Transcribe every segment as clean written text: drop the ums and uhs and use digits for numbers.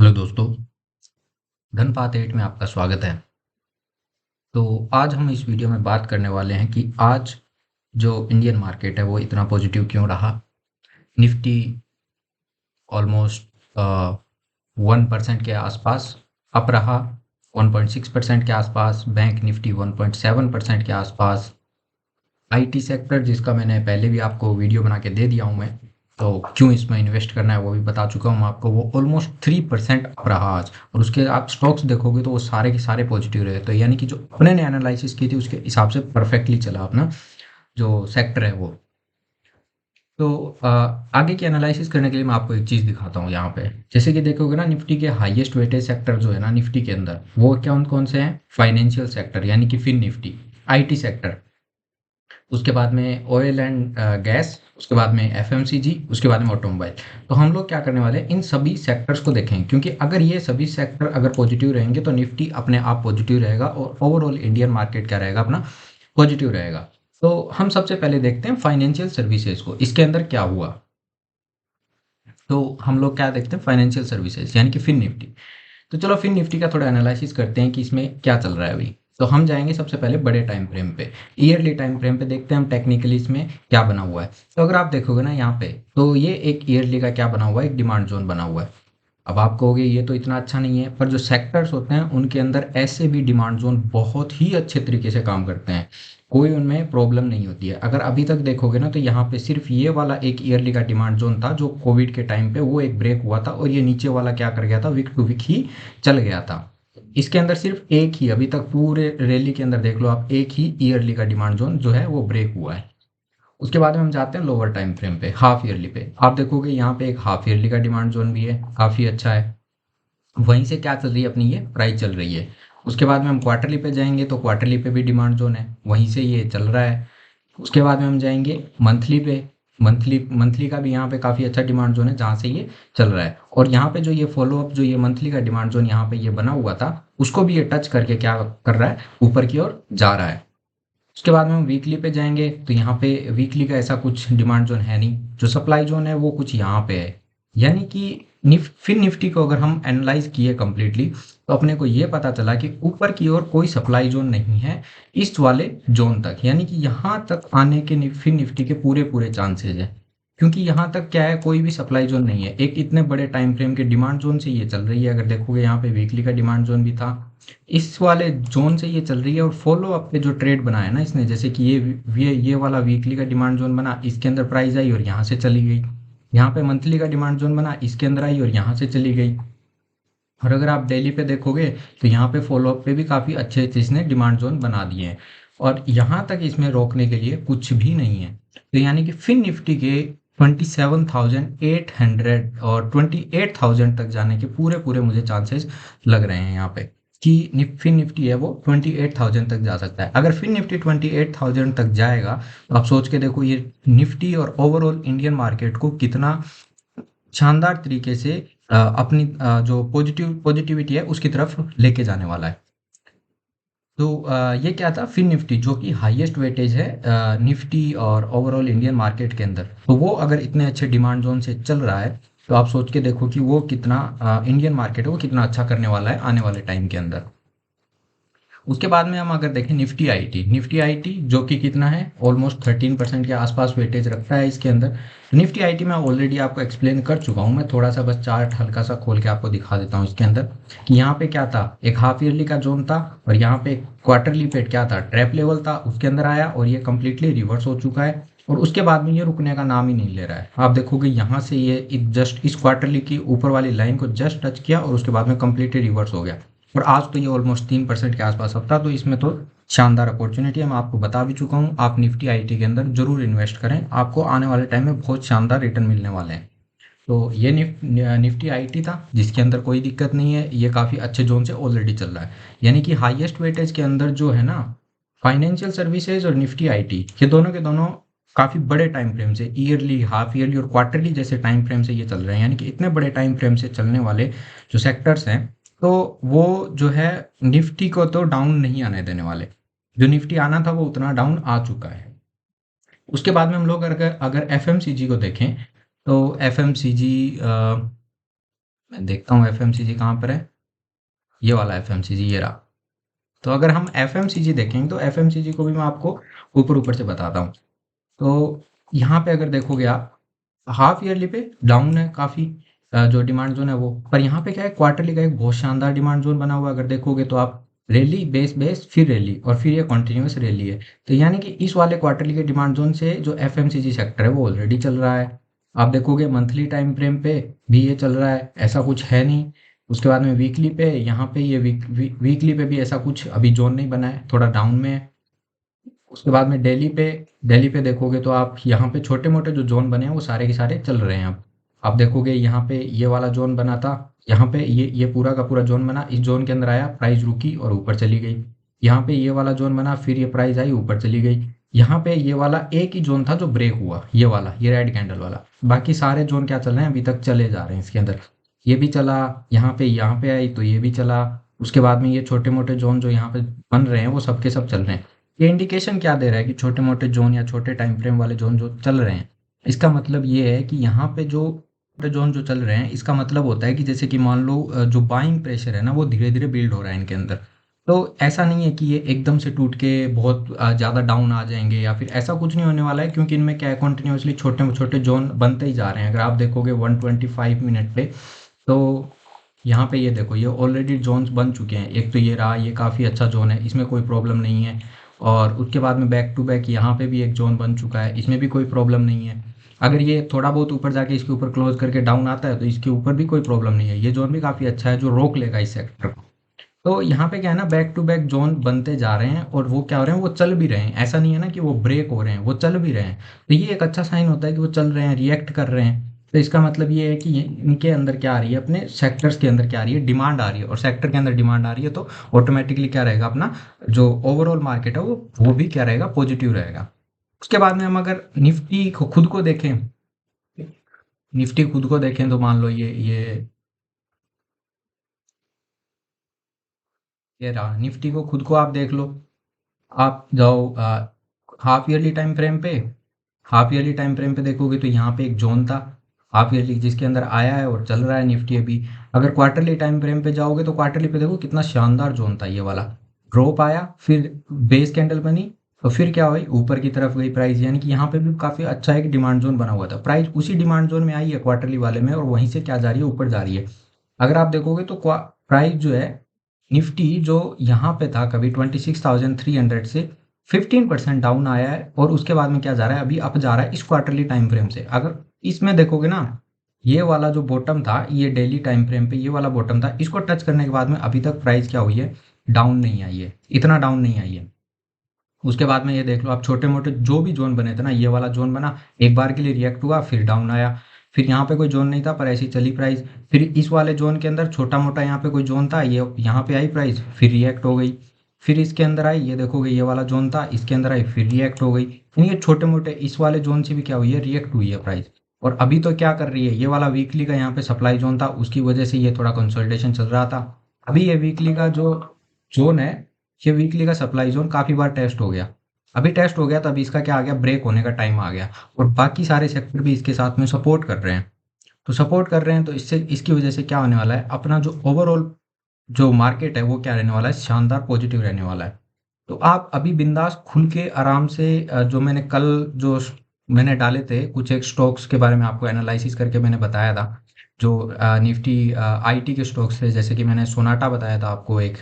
Hello दोस्तों, धनपात 8 में आपका स्वागत है। तो आज हम इस वीडियो में बात करने वाले हैं कि आज जो इंडियन मार्केट है वो इतना पॉजिटिव क्यों रहा। निफ्टी ऑलमोस्ट 1% के आसपास अप रहा, 1.6% के आसपास। बैंक निफ्टी 1.7% के आसपास। आईटी सेक्टर, जिसका मैंने पहले भी आपको वीडियो बना के दे दिया हूँ मैं, तो क्यों इसमें इन्वेस्ट करना है वो भी बता चुका हूँ आपको। वो ऑलमोस्ट 3% अप रहा आज, और उसके आप स्टॉक्स देखोगे तो वो सारे के सारे पॉजिटिव रहे। तो यानी कि जो अपने ने एनालिसिस की थी उसके हिसाब से परफेक्टली चला अपना जो सेक्टर है वो। तो आगे की एनालिसिस करने के लिए मैं आपको एक चीज़ दिखाता हूँ यहाँ पे। जैसे कि देखोगे ना, निफ्टी के हाईएस्ट वेटेज सेक्टर जो है ना निफ्टी के अंदर, वो कौन कौन से हैं? फाइनेंशियल सेक्टर यानी कि फिन निफ्टी, आईटी सेक्टर, उसके बाद में ऑयल एंड गैस, उसके बाद में एफएमसीजी, उसके बाद में ऑटोमोबाइल। तो हम लोग क्या करने वाले हैं, इन सभी सेक्टर्स को देखेंगे, क्योंकि अगर ये सभी सेक्टर अगर पॉजिटिव रहेंगे तो निफ्टी अपने आप पॉजिटिव रहेगा और ओवरऑल इंडियन मार्केट क्या रहेगा, अपना पॉजिटिव रहेगा। तो हम सबसे पहले देखते हैं फाइनेंशियल सर्विसेज को, इसके अंदर क्या हुआ। तो हम लोग क्या देखते हैं, फाइनेंशियल सर्विसेज यानी कि फिन निफ्टी। तो चलो फिर निफ्टी का थोड़ा एनालिसिस करते हैं कि इसमें क्या चल रहा है अभी। तो हम जाएंगे सबसे पहले बड़े टाइम फ्रेम पे, ईयरली टाइम फ्रेम पे देखते हैं हम टेक्निकली इसमें क्या बना हुआ है। तो अगर आप देखोगे ना यहाँ पे, तो ये एक ईयरली का क्या बना हुआ है, एक डिमांड जोन बना हुआ है। अब आप कहोगे ये तो इतना अच्छा नहीं है, पर जो सेक्टर्स होते हैं उनके अंदर ऐसे भी डिमांड जोन बहुत ही अच्छे तरीके से काम करते हैं, कोई उनमें प्रॉब्लम नहीं होती है। अगर अभी तक देखोगे ना, तो यहाँ पे सिर्फ ये वाला एक ईयरली का डिमांड जोन था जो कोविड के टाइम पे वो एक ब्रेक हुआ था, और ये नीचे वाला क्या कर गया था, विक टू विक ही चल गया था। इसके अंदर सिर्फ एक ही, अभी तक पूरे रैली के अंदर देख लो आप, एक ही ईयरली का डिमांड जोन जो है वो ब्रेक हुआ है। उसके बाद में हम जाते हैं लोअर टाइम फ्रेम पे, हाफ ईयरली पे। आप देखोगे यहाँ पे एक हाफ ईयरली का डिमांड जोन भी है, काफ़ी अच्छा है। वहीं से क्या चल रही है, अपनी ये प्राइस चल रही है। उसके बाद में हम क्वार्टरली पे जाएंगे, तो क्वार्टरली पे भी डिमांड जोन है, वहीं से ये चल रहा है। उसके बाद में हम जाएंगे मंथली पे। मंथली मंथली का भी यहाँ पे काफ़ी अच्छा डिमांड जोन है जहाँ से ये चल रहा है। और यहाँ पे जो ये फॉलो अप, जो ये मंथली का डिमांड जोन यहाँ पे ये बना हुआ था, उसको भी ये टच करके क्या कर रहा है, ऊपर की ओर जा रहा है। उसके बाद में हम वीकली पे जाएंगे, तो यहाँ पे वीकली का ऐसा कुछ डिमांड जोन है नहीं, जो सप्लाई जोन है वो कुछ यहाँ पे है। यानी कि फिर निफ्टी को अगर हम एनालाइज किए कम्प्लीटली, तो अपने को ये पता चला कि ऊपर की ओर कोई सप्लाई जोन नहीं है इस वाले जोन तक, यानी कि यहाँ तक आने के फिर निफ्टी के पूरे पूरे चांसेस है। क्योंकि यहाँ तक क्या है, कोई भी सप्लाई जोन नहीं है, एक इतने बड़े टाइम फ्रेम के डिमांड जोन से ये चल रही है। अगर देखोगे यहाँ पे वीकली का डिमांड जोन भी था, इस वाले जोन से ये चल रही है। और फॉलो अप पे जो ट्रेड बनाया ना इसने, जैसे कि ये वाला वीकली का डिमांड जोन बना, इसके अंदर प्राइस आई और यहाँ से चली गई। यहाँ पे मंथली का डिमांड जोन बना, इसके अंदर आई और यहाँ से चली गई। और अगर आप डेली पे देखोगे, तो यहाँ पे फॉलो अप पे भी काफ़ी अच्छे अच्छे इसने डिमांड जोन बना दिए हैं, और यहाँ तक इसमें रोकने के लिए कुछ भी नहीं है। तो यानी कि फिन निफ्टी के 27,800 और 28,000 तक जाने के पूरे पूरे मुझे चांसेस लग रहे हैं यहाँ पे, कि फिन निफ्टी है वो 28,000 तक जा सकता है। अगर फिन निफ्टी 28,000 तक जाएगा, तो आप सोच के देखो ये निफ्टी और ओवरऑल इंडियन मार्केट को कितना शानदार तरीके से अपनी जो पॉजिटिविटी है उसकी तरफ लेके जाने वाला है। तो ये क्या था, फिन निफ्टी जो कि हाईएस्ट वेटेज है निफ्टी और ओवरऑल इंडियन मार्केट के अंदर। तो वो अगर इतने अच्छे डिमांड जोन से चल रहा है, तो आप सोच के देखो कि वो कितना इंडियन मार्केट है वो कितना अच्छा करने वाला है आने वाले टाइम के अंदर। उसके बाद में हम अगर देखें निफ्टी आईटी, निफ्टी आईटी जो कि कितना है, ऑलमोस्ट 13% के आसपास वेटेज रखता है इसके अंदर। निफ्टी आईटी मैं ऑलरेडी आपको एक्सप्लेन कर चुका हूँ, मैं थोड़ा सा बस चार्ट हल्का सा खोल के आपको दिखा देता हूँ इसके अंदर, कि यहाँ पे क्या था, एक हाफ ईयरली का जोन था, और यहाँ पे क्वार्टरली पे क्या था, ट्रैप लेवल था, उसके अंदर आया और ये कंप्लीटली रिवर्स हो चुका है। और उसके बाद में ये रुकने का नाम ही नहीं ले रहा है। आप देखोगे यहाँ से ये जस्ट इस क्वार्टरली की ऊपर वाली लाइन को जस्ट टच किया और उसके बाद में कंप्लीटली रिवर्स हो गया। और आज तो ये ऑलमोस्ट 3% के आसपास अब था, तो इसमें तो शानदार अपॉर्चुनिटी है। मैं आपको बता भी चुका हूँ, आप निफ्टी आईटी के अंदर जरूर इन्वेस्ट करें, आपको आने वाले टाइम में बहुत शानदार रिटर्न मिलने वाले हैं। तो ये निफ्टी आईटी था जिसके अंदर कोई दिक्कत नहीं है, ये काफ़ी अच्छे जोन से ऑलरेडी चल रहा है। यानी कि हाईएस्ट वेटेज के अंदर जो है ना, फाइनेंशियल सर्विसेज और निफ्टी आईटी, ये दोनों के दोनों काफ़ी बड़े टाइम फ्रेम से, ईयरली, हाफ ईयरली और क्वार्टरली जैसे टाइम फ्रेम से ये चल रहे हैं। यानी कि इतने बड़े टाइम फ्रेम से चलने वाले जो सेक्टर्स हैं, तो वो जो है निफ्टी को तो डाउन नहीं आने देने वाले। जो निफ्टी आना था वो उतना डाउन आ चुका है। उसके बाद में हम लोग अगर अगर एफ को देखें, तो एफ मैं देखता हूँ एफएमसीजी कहाँ पर है। ये वाला एफएमसीजी ये रहा। तो अगर हम एफएमसीजी देखेंगे तो एफएमसीजी को भी मैं आपको ऊपर ऊपर से बताता हूँ। तो यहाँ पे अगर देखोगे आप हाफ ईयरली पे डाउन है काफ़ी, जो डिमांड जोन है वो। पर यहाँ पे क्या है, क्वार्टरली का एक बहुत शानदार डिमांड जोन बना हुआ है। अगर देखोगे तो आप रैली बेस बेस फिर रैली और फिर ये कंटिन्यूअस रैली है। तो यानी कि इस वाले क्वार्टरली के डिमांड जोन से जो एफएमसीजी सेक्टर है वो ऑलरेडी चल रहा है। आप देखोगे मंथली टाइम फ्रेम पे भी ये चल रहा है, ऐसा कुछ है नहीं। उसके बाद में वीकली पे, यहाँ पे ये वीकली पे भी ऐसा कुछ अभी जोन नहीं बना है, थोड़ा डाउन में है। उसके बाद में दिल्ली पे देखोगे तो आप यहाँ पे छोटे मोटे जो जोन बने हैं वो सारे के सारे चल रहे हैं। अब आप देखोगे यहाँ पे ये वाला जोन बना था, यहाँ पे ये पूरा का पूरा जोन बना, इस जोन के अंदर आया, प्राइस रुकी और ऊपर चली गई। यहाँ पे ये वाला जोन बना, फिर ये प्राइस आई ऊपर चली गई। यहाँ पे ये वाला एक ही जोन था जो ब्रेक हुआ, ये वाला, ये रेड कैंडल वाला। बाकी सारे जोन क्या चल रहे हैं, अभी तक चले जा रहे हैं इसके अंदर। ये भी चला, यहाँ पे आई तो ये भी चला। उसके बाद में ये छोटे मोटे जोन जो यहाँ पे बन रहे हैं वो सबके सब चल रहे हैं। ये इंडिकेशन क्या दे रहा है कि छोटे मोटे जोन या छोटे टाइम फ्रेम वाले जोन जो चल रहे हैं, इसका मतलब ये है कि यहाँ पे जो छोटे जोन जो चल रहे हैं, इसका मतलब होता है कि जैसे कि मान लो जो बाइंग प्रेशर है ना वो धीरे धीरे बिल्ड हो रहा है इनके अंदर। तो ऐसा नहीं है कि ये एकदम से टूट के बहुत ज़्यादा डाउन आ जाएंगे या फिर ऐसा कुछ नहीं होने वाला है, क्योंकि इनमें क्या है, कंटिन्यूसली छोटे छोटे जोन बनते ही जा रहे हैं। अगर आप देखोगे 125 मिनट पे, तो यहाँ पे ये देखो, ये ऑलरेडी जोन्स बन चुके हैं। एक तो ये रहा, ये काफ़ी अच्छा जोन है, इसमें कोई प्रॉब्लम नहीं है। और उसके बाद में बैक टू बैक यहाँ पे भी एक जोन बन चुका है, इसमें भी कोई प्रॉब्लम नहीं है। अगर ये थोड़ा बहुत ऊपर जाके इसके ऊपर क्लोज करके डाउन आता है तो इसके ऊपर भी कोई प्रॉब्लम नहीं है। ये जोन भी काफ़ी अच्छा है जो रोक लेगा इस सेक्टर को। तो यहाँ पे क्या है ना, बैक टू बैक जोन बनते जा रहे हैं और वो क्या हो रहे हैं, वो चल भी रहे हैं। ऐसा नहीं है ना कि वो ब्रेक हो रहे हैं, वो चल भी रहे हैं। तो ये एक अच्छा साइन होता है कि वो चल रहे हैं, रिएक्ट कर रहे हैं। तो इसका मतलब ये है कि इनके अंदर क्या आ रही है, अपने सेक्टर्स के अंदर क्या आ रही है, डिमांड आ रही है। और सेक्टर के अंदर डिमांड आ रही है तो ऑटोमेटिकली क्या रहेगा, अपना जो ओवरऑल मार्केट है वो भी क्या रहेगा, पॉजिटिव रहेगा। उसके बाद में हम अगर निफ्टी को खुद को देखें, निफ्टी खुद को देखें तो मान लो ये रहा निफ्टी को खुद को आप देख लो। आप जाओ हाफ ईयरली टाइम फ्रेम पे, हाफ ईयरली टाइम फ्रेम पे देखोगे तो यहाँ पे एक जोन था हाफ ईयरली, जिसके अंदर आया है और चल रहा है निफ्टी अभी। अगर क्वार्टरली टाइम फ्रेम पे जाओगे तो क्वार्टरली पे देखो कितना शानदार जोन था ये वाला। ड्रॉप आया, फिर बेस कैंडल बनी, तो फिर क्या हुई, ऊपर की तरफ गई प्राइस। यानी कि यहाँ पे भी काफ़ी अच्छा एक डिमांड जोन बना हुआ था, प्राइस उसी डिमांड जोन में आई है क्वार्टरली वाले में, और वहीं से क्या जा रही है, ऊपर जा रही है। अगर आप देखोगे तो प्राइस जो है निफ्टी, जो यहाँ पे था कभी 26,300 से 15% डाउन आया है, और उसके बाद में क्या जा रहा है, अभी अप जा रहा है इस क्वार्टरली टाइम फ्रेम से। अगर इसमें देखोगे ना, ये वाला जो बॉटम था, ये डेली टाइम फ्रेम पे ये वाला बॉटम था, इसको टच करने के बाद में अभी तक प्राइस क्या हुई है, डाउन नहीं आई है, इतना डाउन नहीं आई है। उसके बाद में ये देख लो आप, छोटे मोटे जो भी जोन बने थे ना, ये वाला जोन बना, एक बार के लिए रिएक्ट हुआ, फिर डाउन आया। फिर यहाँ पे कोई जोन नहीं था पर ऐसी चली प्राइस। फिर इस वाले जोन के अंदर छोटा मोटा यहाँ पे कोई जोन था, ये यहाँ पे आई प्राइस, फिर रिएक्ट हो गई। फिर इसके अंदर आई, ये देखोगे ये वाला जोन था, इसके अंदर आई, फिर रिएक्ट हो गई। यानी ये छोटे मोटे इस वाले जोन से भी क्या हुई है, रिएक्ट हुई है प्राइस। और अभी तो क्या कर रही है, ये वाला वीकली का यहाँ पे सप्लाई जोन था, उसकी वजह से ये थोड़ा कंसोलिडेशन चल रहा था। अभी ये वीकली का जो जोन है, ये वीकली का सप्लाई जोन काफ़ी बार टेस्ट हो गया। अभी टेस्ट हो गया तो अभी इसका क्या आ गया, ब्रेक होने का टाइम आ गया। और बाकी सारे सेक्टर भी इसके साथ में सपोर्ट कर रहे हैं। तो सपोर्ट कर रहे हैं तो इससे, इसकी वजह से क्या होने वाला है, अपना जो ओवरऑल जो मार्केट है वो क्या रहने वाला है, शानदार पॉजिटिव रहने वाला है। तो आप अभी बिंदास खुल के आराम से जो मैंने कल जो मैंने डाले थे कुछ एक स्टॉक्स के बारे में आपको एनालिसिस करके मैंने बताया था, जो निफ्टी आईटी के स्टॉक्स थे। जैसे कि मैंने सोनाटा बताया था आपको, एक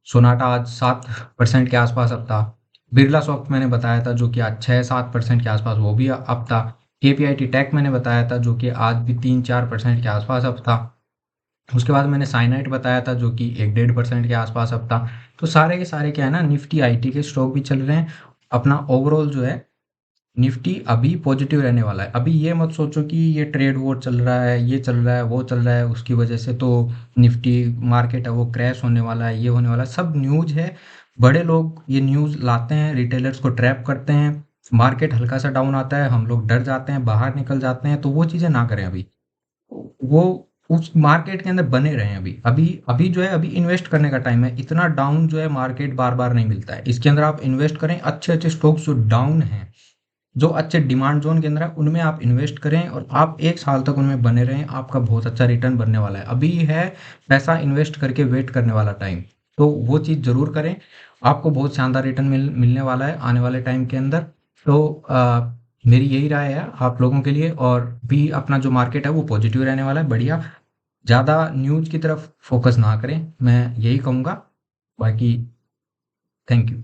सोनाटा आज 7% के आसपास अब था। बिरला सॉफ्ट मैंने बताया था जो कि आज 6-7% के आसपास वो भी अब था। केपीआईटी टेक मैंने बताया था जो कि आज भी 3-4% के आसपास अब था। उसके बाद मैंने साइनाइट बताया था जो कि 1-1.5% के आसपास अब था। तो सारे के सारे क्या है ना, निफ्टी आईटी के स्टॉक भी चल रहे हैं। अपना ओवरऑल जो है निफ्टी अभी पॉजिटिव रहने वाला है। अभी ये मत सोचो कि ये ट्रेड वॉर चल रहा है, ये चल रहा है, वो चल रहा है, उसकी वजह से तो निफ्टी मार्केट है वो क्रैश होने वाला है, ये होने वाला है। सब न्यूज़ है, बड़े लोग ये न्यूज़ लाते हैं, रिटेलर्स को ट्रैप करते हैं। मार्केट हल्का सा डाउन आता है, हम लोग डर जाते हैं, बाहर निकल जाते हैं। तो वो चीज़ें ना करें अभी। वो उस मार्केट के अंदर बने रहें अभी। अभी अभी जो है, अभी इन्वेस्ट करने का टाइम है। इतना डाउन जो है मार्केट बार बार नहीं मिलता है, इसके अंदर आप इन्वेस्ट करें, अच्छे अच्छे स्टॉक्स जो डाउन हैं जो अच्छे डिमांड ज़ोन के अंदर है, उनमें आप इन्वेस्ट करें और आप 1 साल तक उनमें बने रहें, आपका बहुत अच्छा रिटर्न बनने वाला है। अभी है पैसा इन्वेस्ट करके वेट करने वाला टाइम, तो वो चीज़ ज़रूर करें, आपको बहुत शानदार रिटर्न मिलने वाला है आने वाले टाइम के अंदर। तो मेरी यही राय है आप लोगों के लिए, और भी अपना जो मार्केट है वो पॉजिटिव रहने वाला है, बढ़िया। ज़्यादा न्यूज़ की तरफ फ़ोकस ना करें, मैं यही कहूँगा। बाकी थैंक यू।